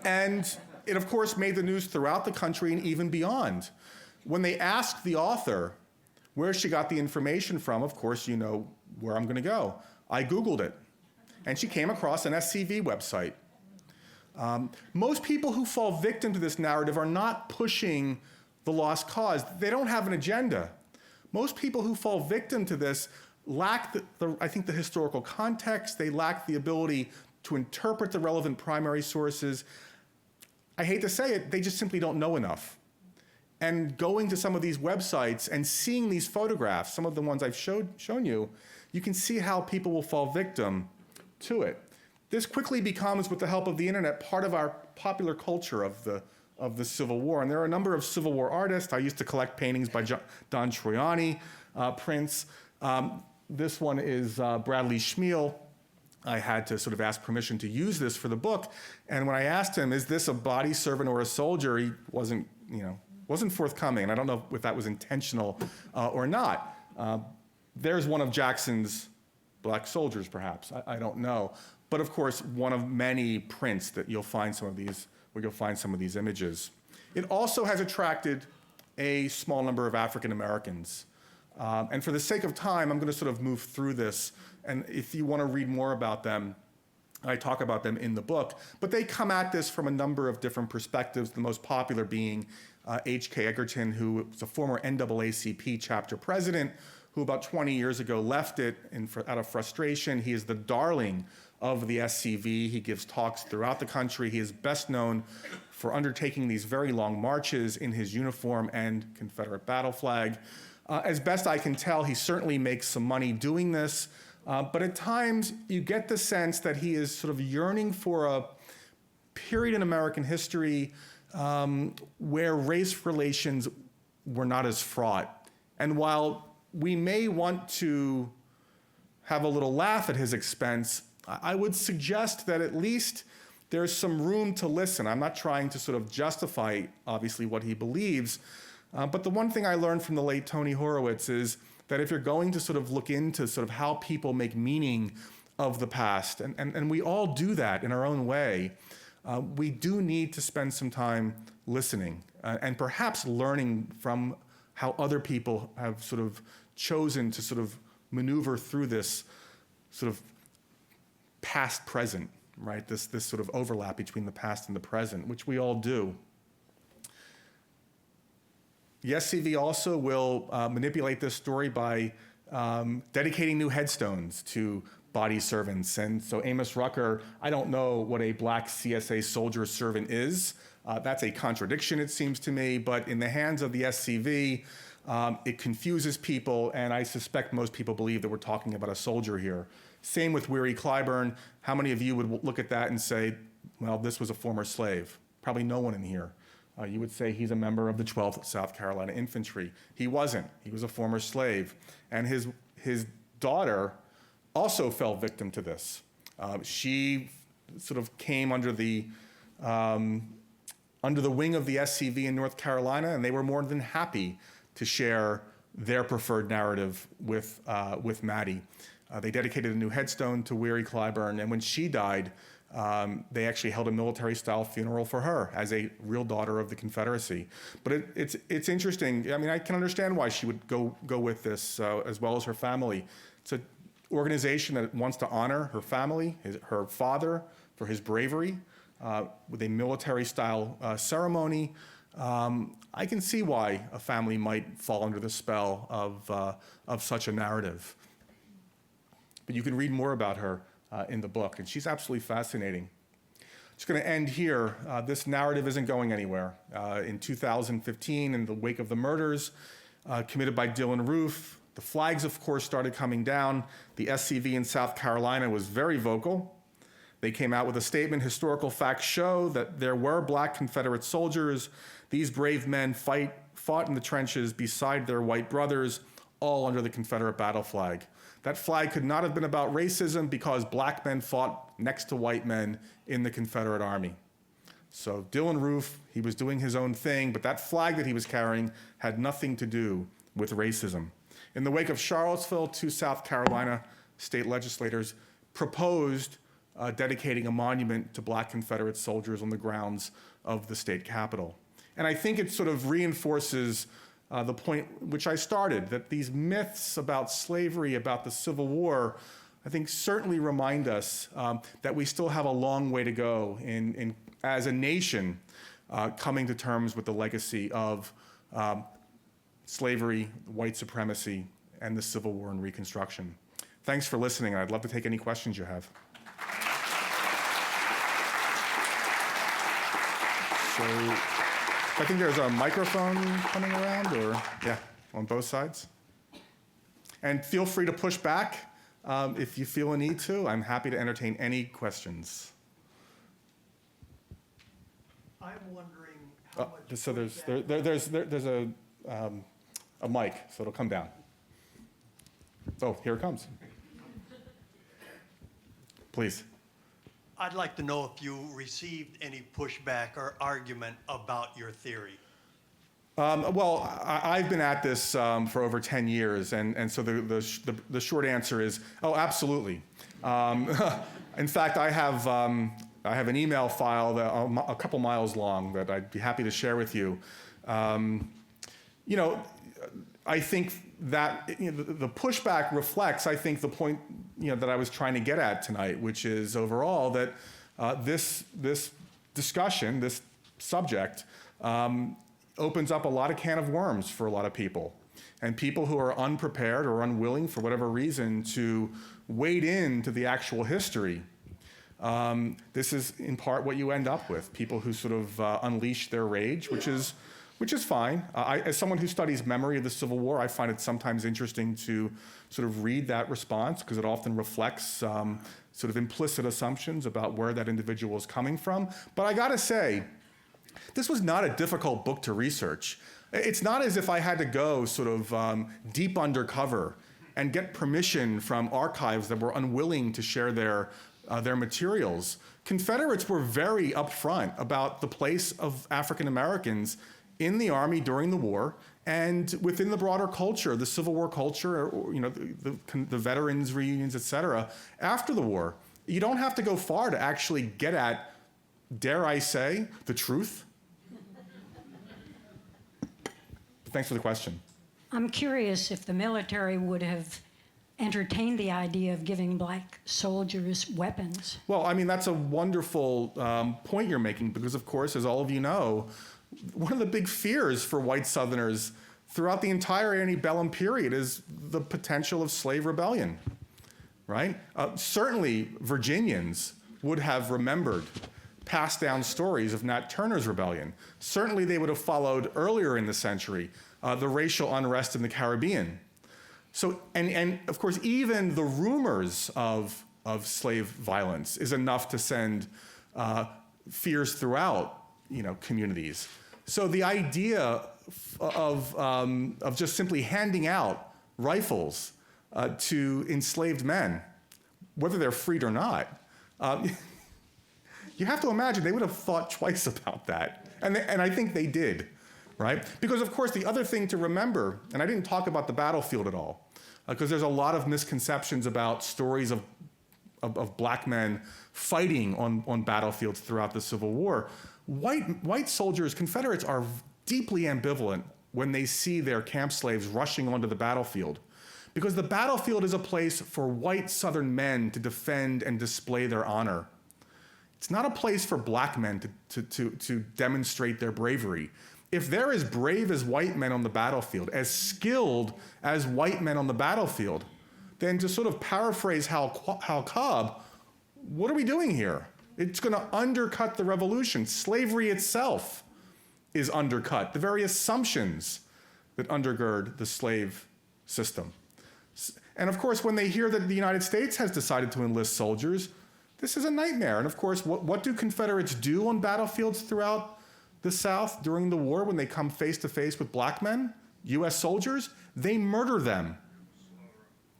[SPEAKER 3] And it, of course, made the news throughout the country and even beyond. When they asked the author where she got the information from, of course, you know where I'm going to go. I Googled it, and she came across an SCV website. Most people who fall victim to this narrative are not pushing the lost cause. They don't have an agenda. Most people who fall victim to this lack I think the historical context. They lack the ability to interpret the relevant primary sources. I hate to say it, they just simply don't know enough. And going to some of these websites and seeing these photographs, some of the ones I've shown you, you can see how people will fall victim to it. This quickly becomes, with the help of the internet, part of our popular culture of the Civil War. And there are a number of Civil War artists. I used to collect paintings by Don Troiani, prints. This one is Bradley Schmiel. I had to sort of ask permission to use this for the book. And when I asked him, is this a body servant or a soldier, he wasn't forthcoming. And I don't know if that was intentional or not. There's one of Jackson's black soldiers, perhaps. I don't know. But of course, one of many prints that you'll find some of these images. It also has attracted a small number of African Americans. And for the sake of time, I'm going to sort of move through this. And if you want to read more about them, I talk about them in the book. But they come at this from a number of different perspectives, the most popular being H.K. Egerton, who was a former NAACP chapter president, who about 20 years ago left it out of frustration. He is the darling of the SCV. He gives talks throughout the country. He is best known for undertaking these very long marches in his uniform and Confederate battle flag. As best I can tell, he certainly makes some money doing this. But at times, you get the sense that he is sort of yearning for a period in American history where race relations were not as fraught. And while we may want to have a little laugh at his expense, I would suggest that at least there's some room to listen. I'm not trying to sort of justify, obviously, what he believes. But the one thing I learned from the late Tony Horowitz is that if you're going to sort of look into sort of how people make meaning of the past, and we all do that in our own way, we do need to spend some time listening and perhaps learning from how other people have sort of chosen to sort of maneuver through this sort of past-present, right? This sort of overlap between the past and the present, which we all do. The SCV also will manipulate this story by dedicating new headstones to body servants. And so Amos Rucker, I don't know what a black CSA soldier servant is. That's a contradiction, it seems to me, but in the hands of the SCV, it confuses people, and I suspect most people believe that we're talking about a soldier here. Same with Weary Clyburn. How many of you would look at that and say, well, this was a former slave? Probably no one in here. You would say he's a member of the 12th South Carolina Infantry. He wasn't. He was a former slave. And his daughter also fell victim to this. She sort of came under the wing of the SCV in North Carolina, and they were more than happy to share their preferred narrative with Maddie. They dedicated a new headstone to Weary Clyburn, and when she died, they actually held a military-style funeral for her as a real daughter of the Confederacy. But it's interesting. I mean, I can understand why she would go with this, as well as her family. It's an organization that wants to honor her family, her father, for his bravery, with a military-style ceremony. I can see why a family might fall under the spell of such a narrative. But you can read more about her in the book, and she's absolutely fascinating. Just going to end here. This narrative isn't going anywhere. In 2015, in the wake of the murders committed by Dylann Roof, the flags, of course, started coming down. The SCV in South Carolina was very vocal. They came out with a statement, historical facts show that there were Black Confederate soldiers. These brave men fought in the trenches beside their white brothers, all under the Confederate battle flag. That flag could not have been about racism because Black men fought next to white men in the Confederate Army. So Dylann Roof, he was doing his own thing, but that flag that he was carrying had nothing to do with racism. In the wake of Charlottesville, 2 South Carolina state legislators proposed dedicating a monument to Black Confederate soldiers on the grounds of the state capitol. And I think it sort of reinforces the point which I started, that these myths about slavery, about the Civil War, I think certainly remind us that we still have a long way to go as a nation coming to terms with the legacy of slavery, white supremacy, and the Civil War and Reconstruction. Thanks for listening, and I'd love to take any questions you have. So I think there's a microphone coming around, or yeah, on both sides. And feel free to push back if you feel a need to. I'm happy to entertain any questions.
[SPEAKER 4] I'm wondering how much.
[SPEAKER 3] So there's a mic, so it'll come down. Oh, here it comes. Please.
[SPEAKER 4] I'd like to know if you received any pushback or argument about your theory.
[SPEAKER 3] Well, I've been at this for over 10 years, and so the short answer is, oh, absolutely. In fact, I have an email file that a couple miles long that I'd be happy to share with you. I think that the pushback reflects, I think, the point that I was trying to get at tonight, which is overall that this discussion, this subject, opens up a lot of can of worms for a lot of people. And people who are unprepared or unwilling, for whatever reason, to wade into the actual history, this is in part what you end up with. People who sort of unleash their rage, which is fine. As someone who studies memory of the Civil War, I find it sometimes interesting to sort of read that response because it often reflects sort of implicit assumptions about where that individual is coming from. But I gotta say, this was not a difficult book to research. It's not as if I had to go sort of deep undercover and get permission from archives that were unwilling to share their materials. Confederates were very upfront about the place of African Americans in the Army during the war and within the broader culture, the Civil War culture, or, the veterans reunions, et cetera, after the war. You don't have to go far to actually get at, dare I say, the truth. Thanks for the question.
[SPEAKER 5] I'm curious if the military would have entertained the idea of giving Black soldiers weapons.
[SPEAKER 3] Well, I mean, that's a wonderful point you're making because, of course, as all of you know, one of the big fears for white Southerners throughout the entire antebellum period is the potential of slave rebellion, right? Certainly, Virginians would have remembered passed down stories of Nat Turner's rebellion. Certainly, they would have followed earlier in the century the racial unrest in the Caribbean. So, and of course, even the rumors of slave violence is enough to send fears throughout, communities. So the idea of just simply handing out rifles to enslaved men, whether they're freed or not, you have to imagine they would have thought twice about that. And I think they did, right? Because, of course, the other thing to remember, and I didn't talk about the battlefield at all, because there's a lot of misconceptions about stories of Black men fighting on battlefields throughout the Civil War. White soldiers, Confederates, are deeply ambivalent when they see their camp slaves rushing onto the battlefield, because the battlefield is a place for white Southern men to defend and display their honor. It's not a place for Black men to demonstrate their bravery. if they're as brave as white men on the battlefield, as skilled as white men on the battlefield, then to sort of paraphrase Hal Cobb, what are we doing here? It's going to undercut the revolution. Slavery itself is undercut. The very assumptions that undergird the slave system. And of course, when they hear that the United States has decided to enlist soldiers, this is a nightmare. And of course, what do Confederates do on battlefields throughout the South during the war when they come face to face with black men, US soldiers? They murder them.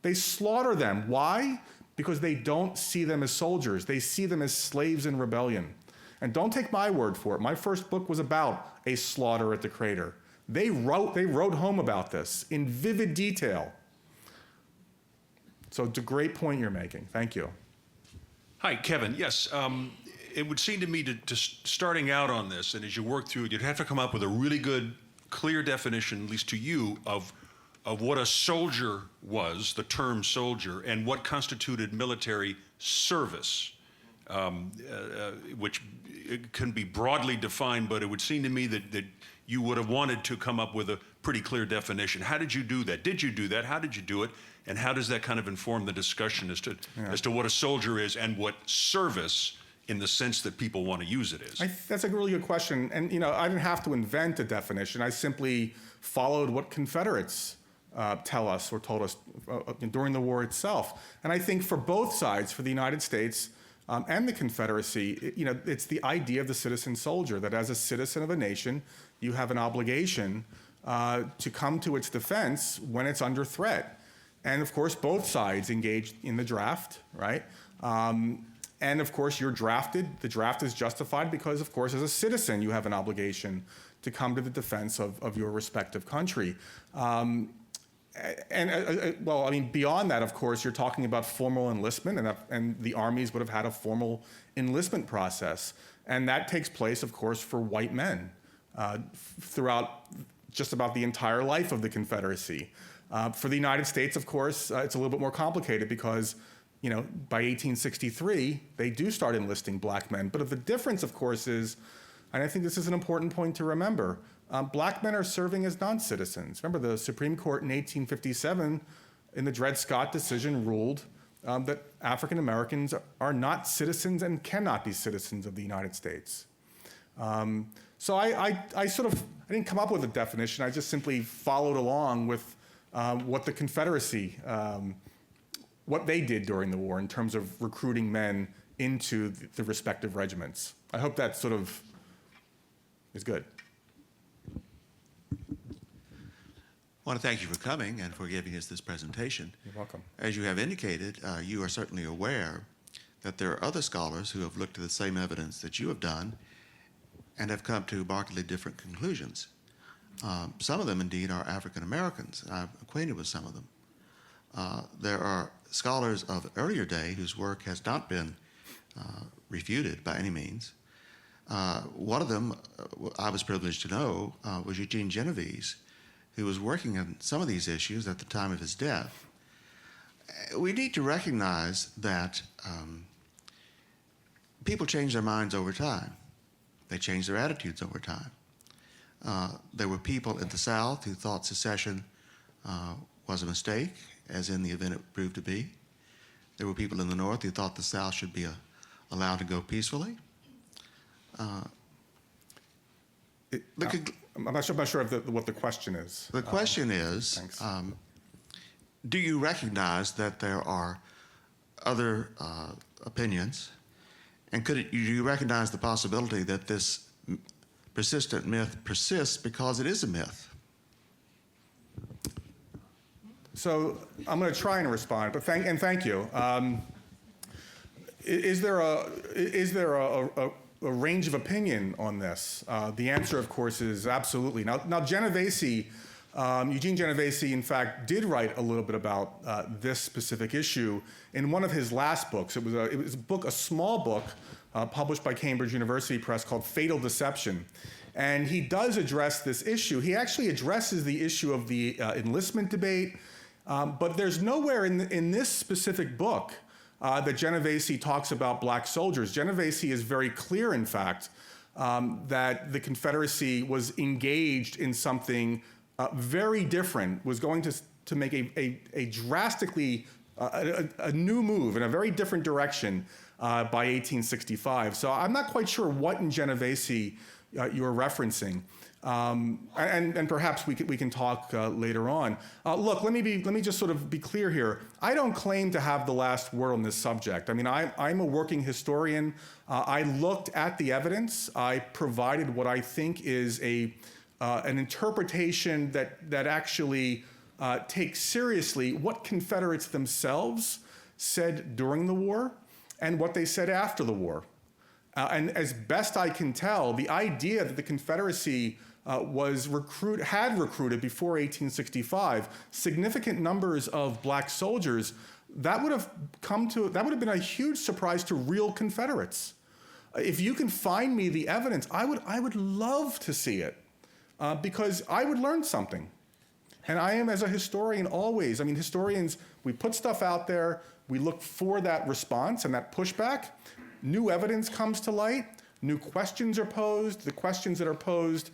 [SPEAKER 3] They slaughter them. Why? Because they don't see them as soldiers. They see them as slaves in rebellion. And don't take my word for it. My first book was about a slaughter at the Crater. They wrote home about this in vivid detail. So it's a great point you're making. Thank you.
[SPEAKER 6] Hi, Kevin. Yes, it would seem to me to starting out on this, and as you work through it, you'd have to come up with a really good, clear definition, at least to you, of what a soldier was, the term soldier, and what constituted military service, which can be broadly defined, but it would seem to me that you would have wanted to come up with a pretty clear definition. How did you do that? Did you do that? How did you do it? And how does that kind of inform the discussion as to what a soldier is and what service, in the sense that people want to use it, is?
[SPEAKER 3] That's a really good question. And I didn't have to invent a definition. I simply followed what Confederates tell us or told us during the war itself. And I think for both sides, for the United States and the Confederacy, it's the idea of the citizen soldier, that as a citizen of a nation, you have an obligation to come to its defense when it's under threat. And of course, both sides engaged in the draft, right? And of course, you're drafted. The draft is justified because, of course, as a citizen, you have an obligation to come to the defense of your respective country. Beyond that, of course, you're talking about formal enlistment, and the armies would have had a formal enlistment process. And that takes place, of course, for white men throughout just about the entire life of the Confederacy. For the United States, of course, it's a little bit more complicated because, by 1863, they do start enlisting black men. But the difference, of course, is, and I think this is an important point to remember, black men are serving as non-citizens. Remember, the Supreme Court in 1857, in the Dred Scott decision, ruled that African Americans are not citizens and cannot be citizens of the United States. So I didn't come up with a definition. I just simply followed along with what the Confederacy, what they did during the war in terms of recruiting men into the respective regiments. I hope that sort of is good.
[SPEAKER 7] I want to thank you for coming and for giving us this presentation.
[SPEAKER 3] You're welcome.
[SPEAKER 7] As you have indicated, you are certainly aware that there are other scholars who have looked at the same evidence that you have done and have come to markedly different conclusions. Some of them, indeed, are African Americans. I'm acquainted with some of them. There are scholars of earlier day whose work has not been refuted by any means. One of them, I was privileged to know, was Eugene Genovese, who was working on some of these issues at the time of his death. We need to recognize that people change their minds over time. They change their attitudes over time. There were people in the South who thought secession was a mistake, as in the event it proved to be. There were people in the North who thought the South should be allowed to go peacefully.
[SPEAKER 3] I'm not sure what the question is.
[SPEAKER 7] The question is, do you recognize that there are other opinions? And do you recognize the possibility that this persistent myth persists because it is a myth?
[SPEAKER 3] So I'm going to try and respond, but thank you. Is there a range of opinion on this? The answer, of course, is absolutely. Now Genovese, Eugene Genovese, in fact, did write a little bit about this specific issue in one of his last books. It was a small book, published by Cambridge University Press called Fatal Deception. And he does address this issue. He actually addresses the issue of the enlistment debate, but there's nowhere in this specific book that Genovese talks about black soldiers. Genovese is very clear, in fact, that the Confederacy was engaged in something very different, was going to make a drastically, a new move in a very different direction by 1865. So I'm not quite sure what in Genovese you're referencing. And perhaps we can talk later on. Look, let me just sort of be clear here. I don't claim to have the last word on this subject. I mean, I'm a working historian. I looked at the evidence. I provided what I think is an interpretation that actually takes seriously what Confederates themselves said during the war and what they said after the war. And as best I can tell, the idea that the Confederacy had recruited before 1865 significant numbers of black soldiers, that would have been a huge surprise to real Confederates. If you can find me the evidence, I would love to see it, because I would learn something. And I am, as a historian, always. I mean, historians, we put stuff out there, we look for that response and that pushback. New evidence comes to light, new questions are posed. The questions that are posed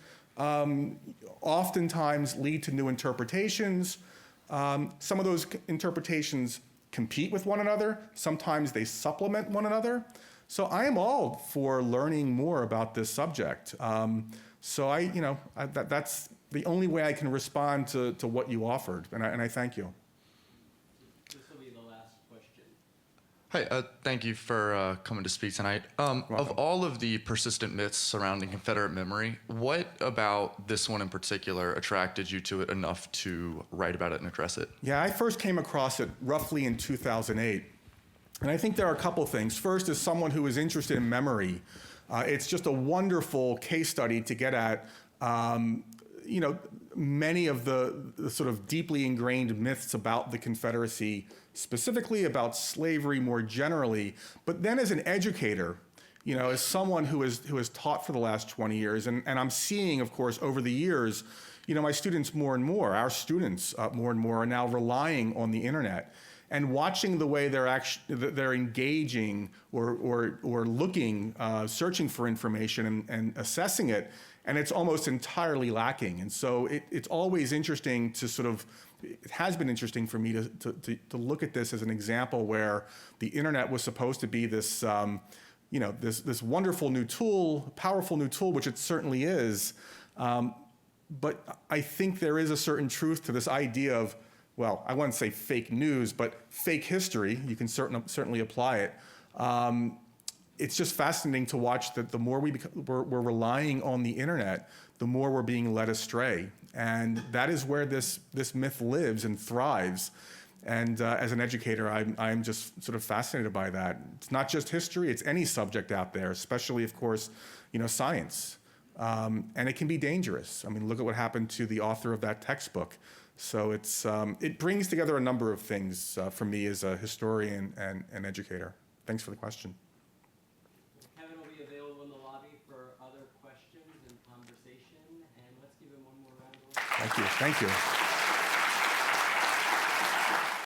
[SPEAKER 3] oftentimes lead to new interpretations. Some of those interpretations compete with one another. Sometimes they supplement one another. So I am all for learning more about this subject. So that's the only way I can respond to what you offered, and I thank you.
[SPEAKER 1] This will be the last question.
[SPEAKER 8] Hi, thank you for coming to speak tonight. Of all of the persistent myths surrounding Confederate memory, what about this one in particular attracted you to it enough to write about it and address it?
[SPEAKER 3] Yeah, I first came across it roughly in 2008. And I think there are a couple things. First, as someone who is interested in memory, it's just a wonderful case study to get at many of the sort of deeply ingrained myths about the Confederacy, specifically about slavery more generally. But then as an educator, as someone who has taught for the last 20 years, and I'm seeing, of course, over the years, my students more and more, our students more and more are now relying on the internet. And watching the way they're engaging or looking, searching for information and assessing it, and it's almost entirely lacking. And so it's always interesting to it has been interesting for me to look at this as an example where the internet was supposed to be this, this wonderful new tool, powerful new tool, which it certainly is. But I think there is a certain truth to this idea of, well, I wouldn't say fake news, but fake history. You can certainly apply it. It's just fascinating to watch that the more we're relying on the internet, the more we're being led astray. And that is where this myth lives and thrives. And as an educator, I'm just sort of fascinated by that. It's not just history, it's any subject out there, especially, of course, science. And it can be dangerous. I mean, look at what happened to the author of that textbook. So it brings together a number of things for me as a historian and an educator. Thanks for the question.
[SPEAKER 1] Kevin will be available in the lobby for other questions and conversation. And let's give him one more round of applause.
[SPEAKER 3] Thank you.